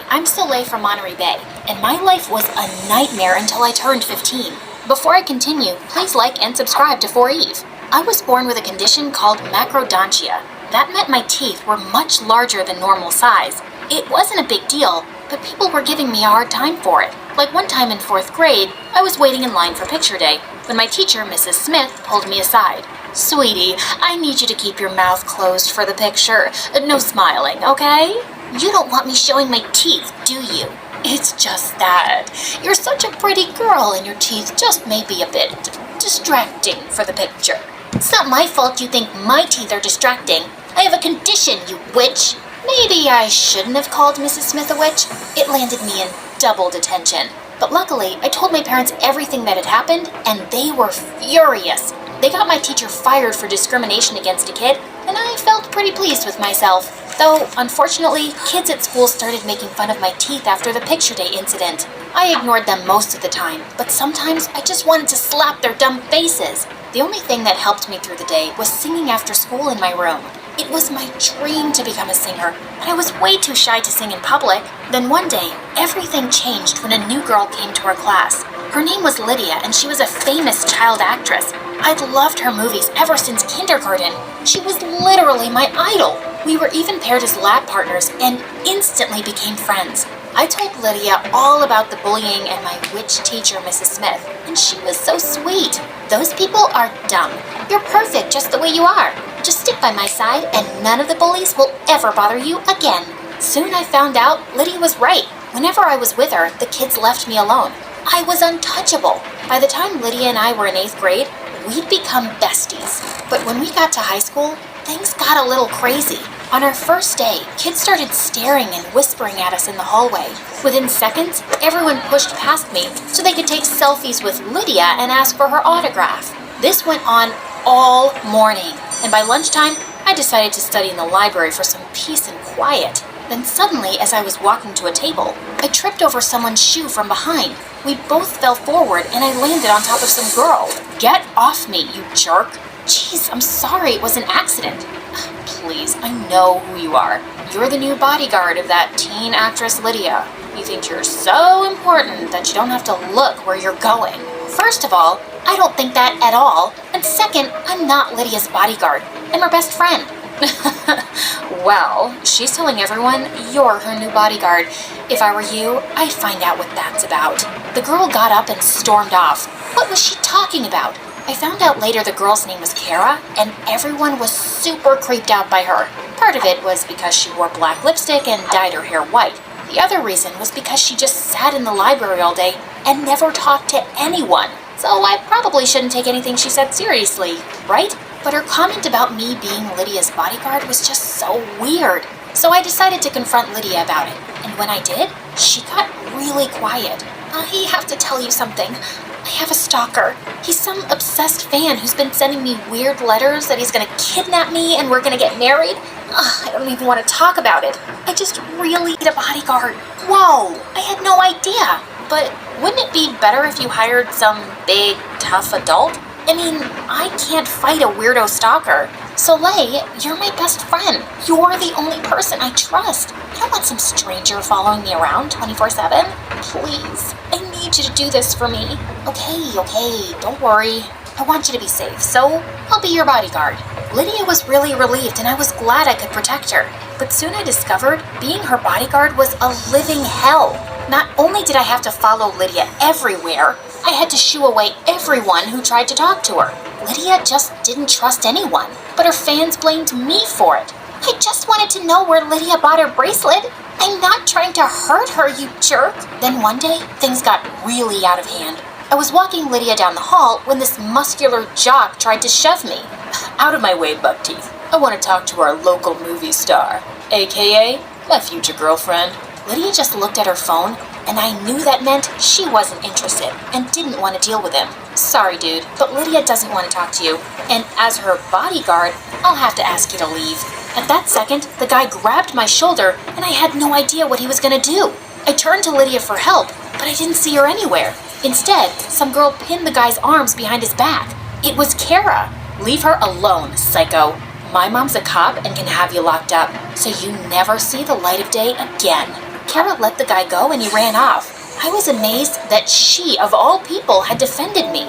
I'm Soleil from Monterey Bay, and my life was a nightmare until I turned 15. Before I continue, please like and subscribe to For Eve. I was born with a condition called macrodontia. That meant my teeth were much larger than normal size. It wasn't a big deal, but people were giving me a hard time for it. Like one time in 4th grade, I was waiting in line for picture day when my teacher, Mrs. Smith, pulled me aside. "Sweetie, I need you to keep your mouth closed for the picture. No smiling, okay? You don't want me showing my teeth, do you? It's just that you're such a pretty girl and your teeth just may be a bit distracting for the picture." "It's not my fault you think my teeth are distracting. I have a condition, you witch." Maybe I shouldn't have called Mrs. Smith a witch. It landed me in double detention. But luckily, I told my parents everything that had happened, and they were furious. They got my teacher fired for discrimination against a kid, and I felt pretty pleased with myself. Though, unfortunately, kids at school started making fun of my teeth after the picture day incident. I ignored them most of the time, but sometimes I just wanted to slap their dumb faces. The only thing that helped me through the day was singing after school in my room. It was my dream to become a singer, but I was way too shy to sing in public. Then one day, everything changed when a new girl came to our class. Her name was Lydia, and she was a famous child actress. I'd loved her movies ever since kindergarten. She was literally my idol. We were even paired as lab partners and instantly became friends. I told Lydia all about the bullying and my witch teacher, Mrs. Smith, and she was so sweet. "Those people are dumb. You're perfect just the way you are. Just stick by my side and none of the bullies will ever bother you again." Soon I found out Lydia was right. Whenever I was with her, the kids left me alone. I was untouchable. By the time Lydia and I were in 8th grade, we'd become besties. But when we got to high school, things got a little crazy. On our first day, kids started staring and whispering at us in the hallway. Within seconds, everyone pushed past me so they could take selfies with Lydia and ask for her autograph. This went on all morning, and by lunchtime, I decided to study in the library for some peace and quiet. Then suddenly, as I was walking to a table, I tripped over someone's shoe from behind. We both fell forward and I landed on top of some girl. "Get off me, you jerk." "Jeez, I'm sorry, it was an accident." "Please, I know who you are. You're the new bodyguard of that teen actress Lydia. You think you're so important that you don't have to look where you're going." First of all, I don't think that at all. And second, I'm not Lydia's bodyguard. I'm her best friend. Well, she's telling everyone you're her new bodyguard. If I were you, I'd find out what that's about. The girl got up and stormed off. What was she talking about? I found out later the girl's name was Kara, and everyone was super creeped out by her. Part of it was because she wore black lipstick and dyed her hair white. The other reason was because she just sat in the library all day and never talked to anyone. So I probably shouldn't take anything she said seriously, right? But her comment about me being Lydia's bodyguard was just so weird. So I decided to confront Lydia about it. And when I did, she got really quiet. "I have to tell you something. I have a stalker. He's some obsessed fan who's been sending me weird letters that he's gonna kidnap me and we're gonna get married. I don't even want to talk about it. I just really need a bodyguard." Whoa, I had no idea. But wouldn't it be better if you hired some big, tough adult? I mean, I can't fight a weirdo stalker. Soleil, you're my best friend. You're the only person I trust. I don't want some stranger following me around 24/7. Please, I need you to do this for me. Okay, don't worry. I want you to be safe, so I'll be your bodyguard. Lydia was really relieved, and I was glad I could protect her. But soon I discovered being her bodyguard was a living hell. Not only did I have to follow Lydia everywhere, I had to shoo away everyone who tried to talk to her. Lydia just didn't trust anyone, but her fans blamed me for it. "I just wanted to know where Lydia bought her bracelet. I'm not trying to hurt her, you jerk." Then one day, things got really out of hand. I was walking Lydia down the hall when this muscular jock tried to shove me. "Out of my way, Buckteeth. I want to talk to our local movie star, aka my future girlfriend." Lydia just looked at her phone, and I knew that meant she wasn't interested and didn't want to deal with him. "Sorry, dude, but Lydia doesn't want to talk to you, and as her bodyguard, I'll have to ask you to leave." At that second, the guy grabbed my shoulder, and I had no idea what he was going to do. I turned to Lydia for help, but I didn't see her anywhere. Instead, some girl pinned the guy's arms behind his back. It was Kara. "Leave her alone, psycho. My mom's a cop and can have you locked up, so you never see the light of day again." Kara let the guy go and he ran off. I was amazed that she, of all people, had defended me.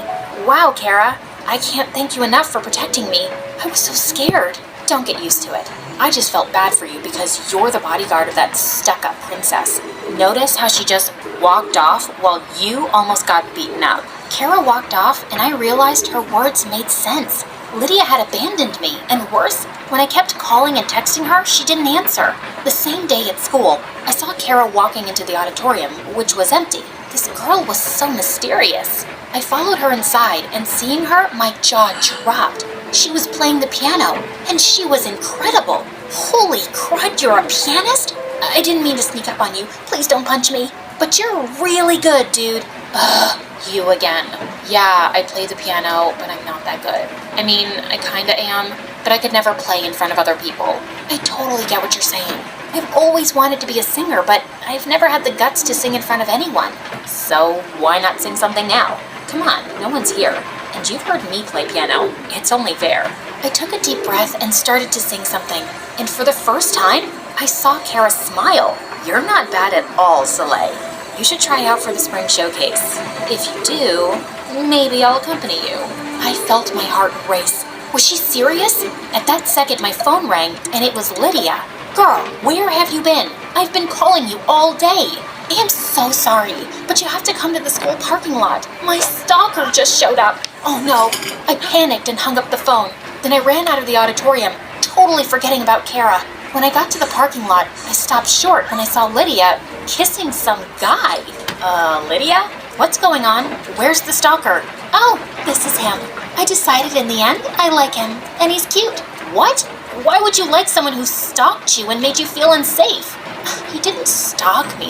Wow, Kara, I can't thank you enough for protecting me. I was so scared. Don't get used to it. I just felt bad for you because you're the bodyguard of that stuck-up princess. Notice how she just walked off while you almost got beaten up. Kara walked off and I realized her words made sense. Lydia had abandoned me, and worse, when I kept calling and texting her, she didn't answer. The same day at school, I saw Kara walking into the auditorium, which was empty. This girl was so mysterious. I followed her inside, and seeing her, my jaw dropped. She was playing the piano, and she was incredible. Holy crud, you're a pianist? I didn't mean to sneak up on you. Please don't punch me. But you're really good, dude. Ugh, you again. Yeah, I play the piano, but I'm not that good. I mean, I kinda am, but I could never play in front of other people. I totally get what you're saying. I've always wanted to be a singer, but I've never had the guts to sing in front of anyone. So why not sing something now? Come on, no one's here. And you've heard me play piano. It's only fair. I took a deep breath and started to sing something. And for the first time, I saw Kara smile. You're not bad at all, Soleil. You should try out for the spring showcase. If you do, maybe I'll accompany you. I felt my heart race. Was she serious? At that second, my phone rang, and it was Lydia. Girl, where have you been? I've been calling you all day. I am so sorry, but you have to come to the school parking lot. My stalker just showed up. Oh no. I panicked and hung up the phone. Then I ran out of the auditorium, totally forgetting about Kara. When I got to the parking lot, I stopped short when I saw Lydia kissing some guy. Lydia? What's going on? Where's the stalker? Oh, this is him. I decided in the end I like him, and he's cute. What? Why would you like someone who stalked you and made you feel unsafe? He didn't stalk me.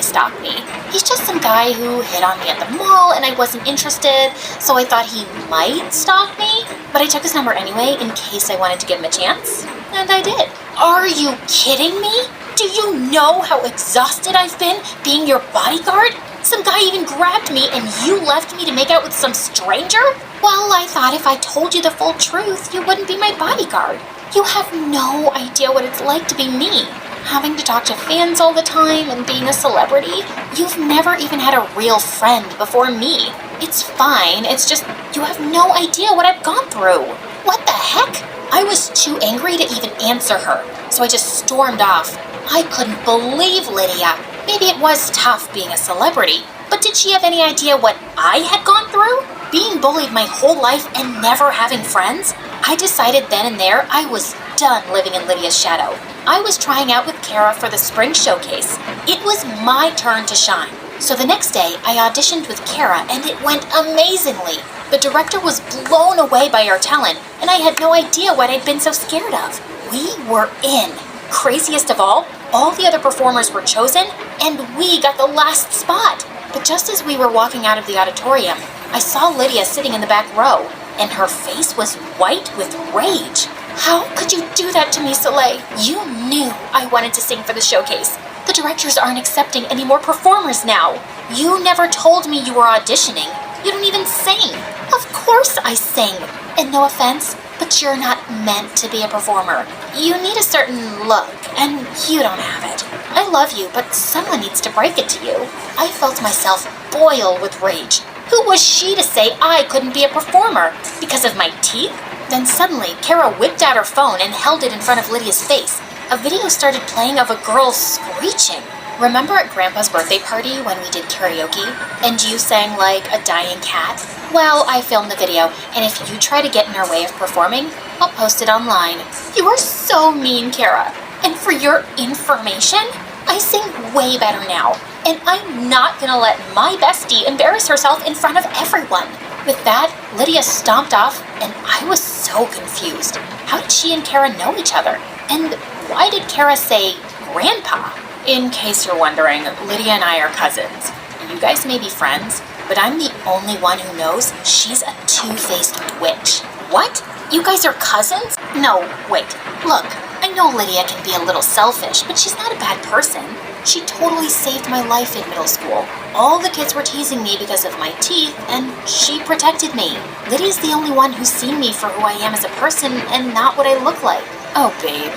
He's just some guy who hit on me at the mall and I wasn't interested, so I thought he might stalk me. But I took his number anyway in case I wanted to give him a chance. And I did. Are you kidding me? Do you know how exhausted I've been being your bodyguard? Some guy even grabbed me and you left me to make out with some stranger? Well, I thought if I told you the full truth, you wouldn't be my bodyguard. You have no idea what it's like to be me. Having to talk to fans all the time and being a celebrity, you've never even had a real friend before me. It's fine, it's just you have no idea what I've gone through. What the heck? I was too angry to even answer her, so I just stormed off. I couldn't believe Lydia. Maybe it was tough being a celebrity, but did she have any idea what I had gone through? Being bullied my whole life and never having friends? I decided then and there I was done living in Lydia's shadow. I was trying out with Kara for the spring showcase. It was my turn to shine. So the next day, I auditioned with Kara and it went amazingly. The director was blown away by our talent, and I had no idea what I'd been so scared of. We were in. Craziest of all the other performers were chosen, and we got the last spot. But just as we were walking out of the auditorium, I saw Lydia sitting in the back row, and her face was white with rage. How could you do that to me, Soleil? You knew I wanted to sing for the showcase. The directors aren't accepting any more performers now. You never told me you were auditioning. You don't even sing. Of course I sing. And no offense, but you're not meant to be a performer. You need a certain look, and you don't have it. I love you, but someone needs to break it to you. I felt myself boil with rage. Who was she to say I couldn't be a performer? Because of my teeth? Then suddenly, Kara whipped out her phone and held it in front of Lydia's face. A video started playing of a girl screeching. Remember at Grandpa's birthday party when we did karaoke, and you sang like a dying cat? Well, I filmed the video, and if you try to get in our way of performing, I'll post it online. You are so mean, Kara. And for your information, I sing way better now. And I'm not gonna let my bestie embarrass herself in front of everyone. With that, Lydia stomped off, and I was so confused. How did she and Kara know each other? And why did Kara say Grandpa? In case you're wondering, Lydia and I are cousins. You guys may be friends, but I'm the only one who knows she's a two-faced witch. What? You guys are cousins? No, wait. Look, I know Lydia can be a little selfish, but she's not a bad person. She totally saved my life in middle school. All the kids were teasing me because of my teeth, and she protected me. Lydia's the only one who's seen me for who I am as a person and not what I look like. Oh, babe,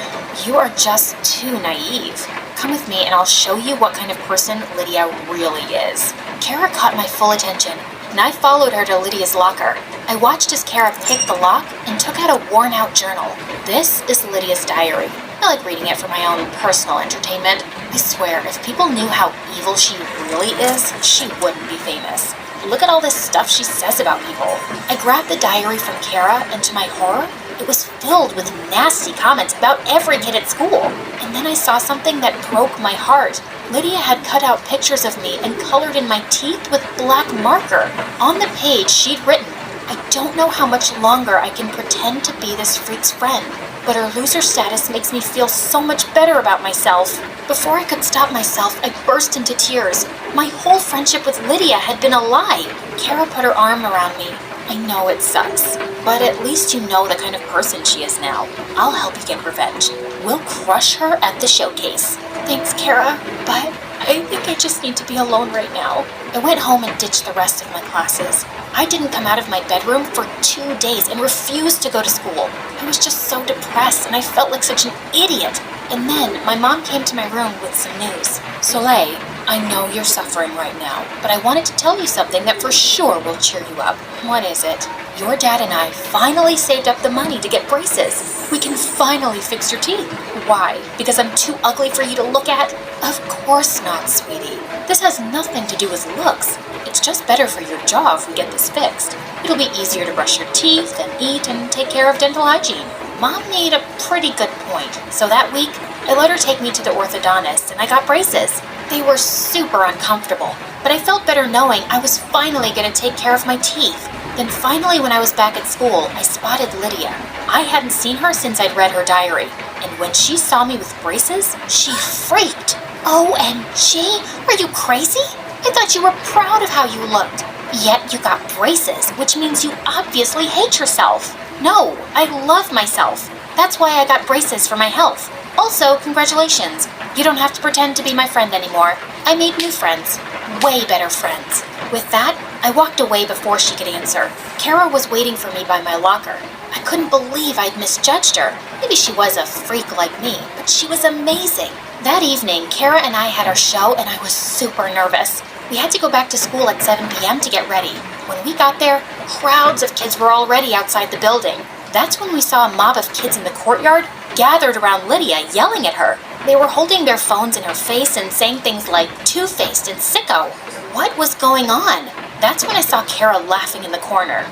you are just too naive. Come with me and I'll show you what kind of person Lydia really is. Kara caught my full attention, and I followed her to Lydia's locker. I watched as Kara picked the lock and took out a worn-out journal. This is Lydia's diary. I like reading it for my own personal entertainment. I swear, if people knew how evil she really is, she wouldn't be famous. Look at all this stuff she says about people. I grabbed the diary from Kara, and to my horror, it was filled with nasty comments about every kid at school. And then I saw something that broke my heart. Lydia had cut out pictures of me and colored in my teeth with black marker. On the page, she'd written, "I don't know how much longer I can pretend to be this freak's friend, but her loser status makes me feel so much better about myself." Before I could stop myself, I burst into tears. My whole friendship with Lydia had been a lie. Kara put her arm around me. "I know it sucks, but at least you know the kind of person she is now. I'll help you get revenge. We'll crush her at the showcase." "Thanks, Kara, but I think I just need to be alone right now." I went home and ditched the rest of my classes. I didn't come out of my bedroom for 2 days and refused to go to school. I was just so depressed and I felt like such an idiot. And then my mom came to my room with some news. "Soleil, I know you're suffering right now, but I wanted to tell you something that for sure will cheer you up." "What is it?" "Your dad and I finally saved up the money to get braces. We can finally fix your teeth." "Why? Because I'm too ugly for you to look at?" "Of course not, sweetie. This has nothing to do with looks. It's just better for your jaw if we get this fixed. It'll be easier to brush your teeth and eat and take care of dental hygiene." Mom made a pretty good point, so that week, I let her take me to the orthodontist and I got braces. They were super uncomfortable, but I felt better knowing I was finally going to take care of my teeth. Then finally, when I was back at school, I spotted Lydia. I hadn't seen her since I'd read her diary, and when she saw me with braces, she freaked. "OMG, are you crazy? I thought you were proud of how you looked. Yet you got braces, which means you obviously hate yourself." "No, I love myself. That's why I got braces for my health. Also, congratulations. You don't have to pretend to be my friend anymore. I made new friends. Way better friends." With that, I walked away before she could answer. Kara was waiting for me by my locker. I couldn't believe I'd misjudged her. Maybe she was a freak like me, but she was amazing. That evening, Kara and I had our show and I was super nervous. We had to go back to school at 7 p.m. to get ready. When we got there, crowds of kids were already outside the building. That's when we saw a mob of kids in the courtyard gathered around Lydia, yelling at her. They were holding their phones in her face and saying things like two-faced and sicko. What was going on? That's when I saw Kara laughing in the corner.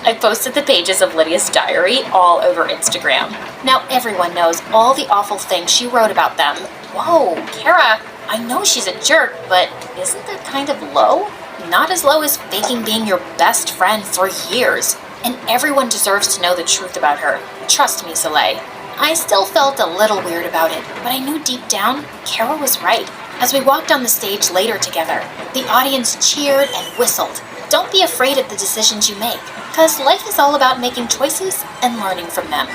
I posted the pages of Lydia's diary all over Instagram. Now everyone knows all the awful things she wrote about them. Whoa, Kara, I know she's a jerk, but isn't that kind of low? Not as low as faking being your best friend for years. And everyone deserves to know the truth about her. Trust me, Soleil. I still felt a little weird about it, but I knew deep down, Kara was right. As we walked on the stage later together, the audience cheered and whistled. Don't be afraid of the decisions you make, because life is all about making choices and learning from them.